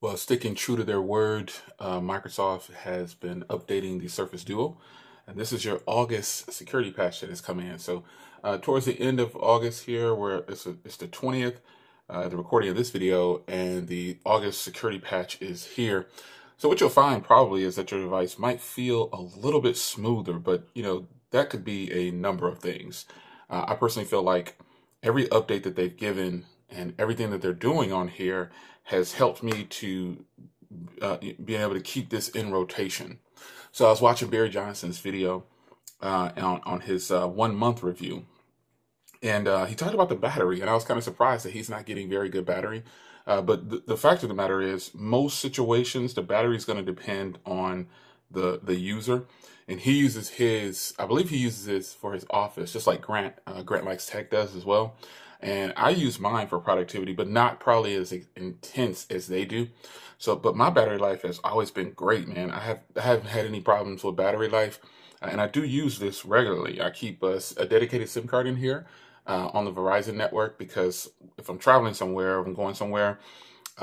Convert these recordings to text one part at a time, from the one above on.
Well, sticking true to their word, Microsoft has been updating the Surface Duo, and this is your August security patch that is coming in. So, towards the end of August here, where it's the 20th, the recording of this video, and the August security patch is here. So, what you'll find probably is that your device might feel a little bit smoother, but that could be a number of things. I personally feel like every update that they've given and everything that they're doing on here has helped me to being able to keep this in rotation. So I was watching Barry Johnson's video on his 1 month review, and he talked about the battery, and I was kind of surprised that he's not getting very good battery. But the fact of the matter is, most situations, the battery is going to depend on the user. And he uses his, I believe he uses his for his office, just like Grant Likes Tech does as well. And I use mine for productivity, but not probably as intense as they do. So, but my battery life has always been great, man. I haven't had any problems with battery life, and I do use this regularly. I keep a dedicated SIM card in here on the Verizon network because if I'm traveling somewhere, if I'm going somewhere,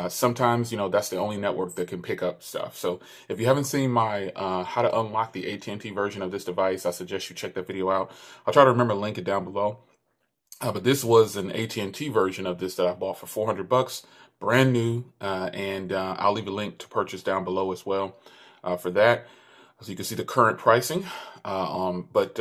sometimes, that's the only network that can pick up stuff. So if you haven't seen my how to unlock the AT&T version of this device, I suggest you check that video out. I'll try to remember to link it down below. But this was an AT&T version of this that I bought for $400, brand new, and I'll leave a link to purchase down below as well for that, so you can see the current pricing. But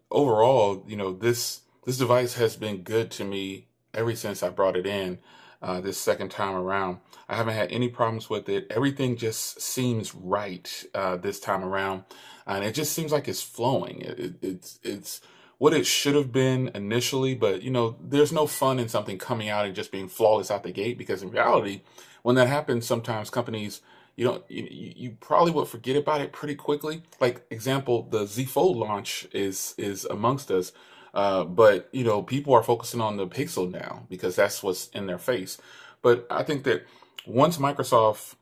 overall, this device has been good to me ever since I brought it in this second time around. I haven't had any problems with it. Everything just seems right this time around, and it just seems like it's flowing. It's what it should have been initially, but there's no fun in something coming out and just being flawless out the gate, because in reality, when that happens, sometimes companies, you probably would forget about it pretty quickly. Like example, the Z Fold launch is amongst us, but people are focusing on the Pixel now because that's what's in their face. But I think that once Microsoft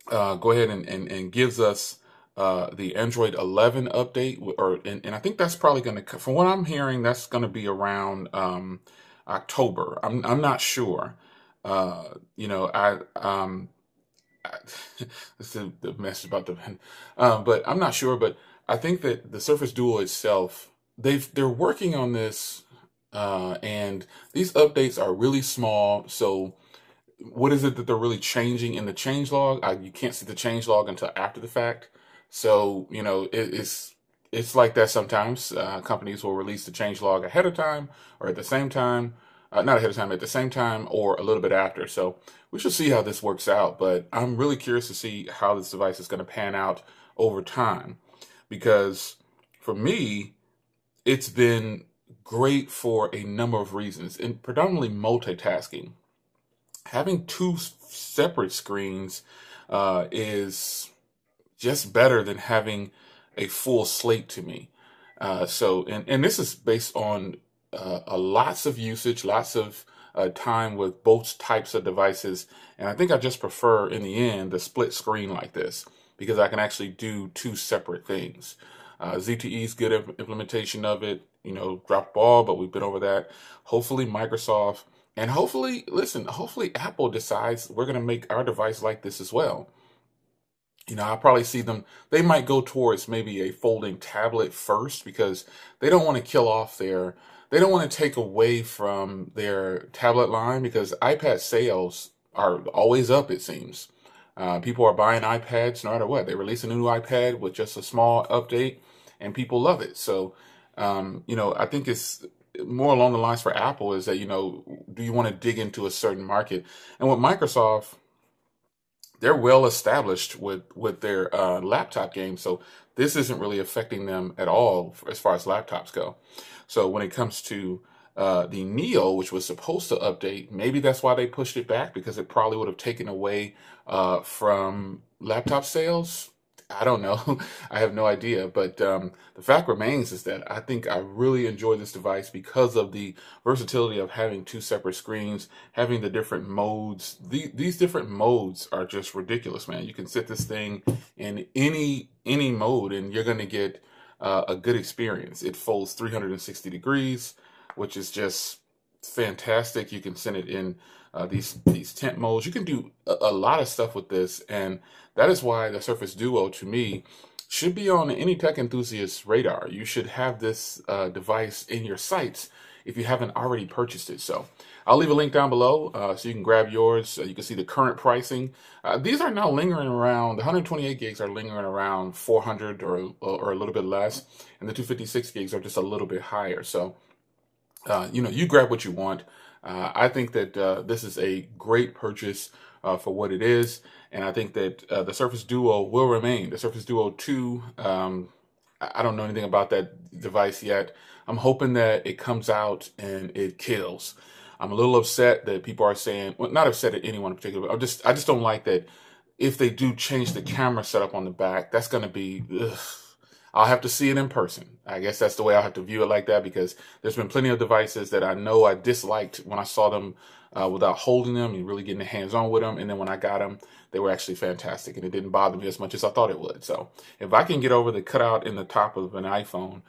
go ahead and gives us the Android 11 update, and I think that's probably going to, from what I'm hearing, that's going to be around October. I'm not sure. This is the message about the but I'm not sure. But I think that the Surface Duo itself, they're working on this, and these updates are really small. So what is it that they're really changing in the changelog? You can't see the changelog until after the fact. So, it's like that sometimes. Companies will release the changelog ahead of time or at the same time. Not ahead of time, at the same time or a little bit after. So we should see how this works out. But I'm really curious to see how this device is going to pan out over time. Because for me, it's been great for a number of reasons, and predominantly multitasking. Having two separate screens is just better than having a full slate to me. And this is based on lots of usage, lots of time with both types of devices. And I think I just prefer, in the end, the split screen like this, because I can actually do two separate things. ZTE's good implementation of it, dropped ball, but we've been over that. Hopefully Microsoft, and hopefully Apple decides we're going to make our device like this as well. I probably see them, they might go towards maybe a folding tablet first, because they don't want to they don't want to take away from their tablet line, because iPad sales are always up, it seems. People are buying iPads no matter what. They release a new iPad with just a small update, and people love it. So, I think it's more along the lines for Apple is that, do you want to dig into a certain market? And with Microsoft, they're well established with their laptop game, so this isn't really affecting them at all as far as laptops go. So when it comes to the Neo, which was supposed to update, maybe that's why they pushed it back, because it probably would have taken away from laptop sales. I don't know. I have no idea. But the fact remains is that I think I really enjoy this device because of the versatility of having two separate screens, having the different modes. These different modes are just ridiculous, man. You can set this thing in any mode, and you're going to get a good experience. It folds 360 degrees, which is just fantastic. You can send it in these tint modes. You can do a lot of stuff with this, and that is why the Surface Duo, to me, should be on any tech enthusiast's radar. You should have this device in your sights if you haven't already purchased it. So I'll leave a link down below so you can grab yours. You can see the current pricing. These are now lingering around, the 128 gigs are lingering around 400 or a little bit less, and the 256 gigs are just a little bit higher. So, you grab what you want. I think that this is a great purchase for what it is, and I think that the Surface Duo will remain. The Surface Duo 2, I don't know anything about that device yet. I'm hoping that it comes out and it kills. I'm a little upset that people are saying, well, not upset at anyone in particular, but I just don't like that if they do change the camera setup on the back, that's going to be, ugh. I'll have to see it in person. I guess that's the way I'll have to view it, like that, because there's been plenty of devices that I know I disliked when I saw them without holding them and really getting hands-on with them. And then when I got them, they were actually fantastic, and it didn't bother me as much as I thought it would. So if I can get over the cutout in the top of an iPhone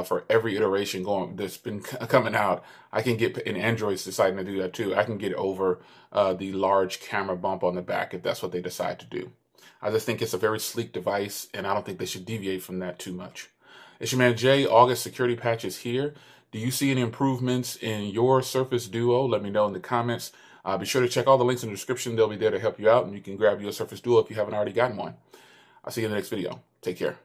for every iteration that's been coming out, I can get, and Android's deciding to do that too, I can get over the large camera bump on the back if that's what they decide to do. I just think it's a very sleek device, and I don't think they should deviate from that too much. It's your man Jay. August security patch is here. Do you see any improvements in your Surface Duo? Let me know in the comments. Be sure to check all the links in the description. They'll be there to help you out, and you can grab your Surface Duo if you haven't already gotten one. I'll see you in the next video. Take care.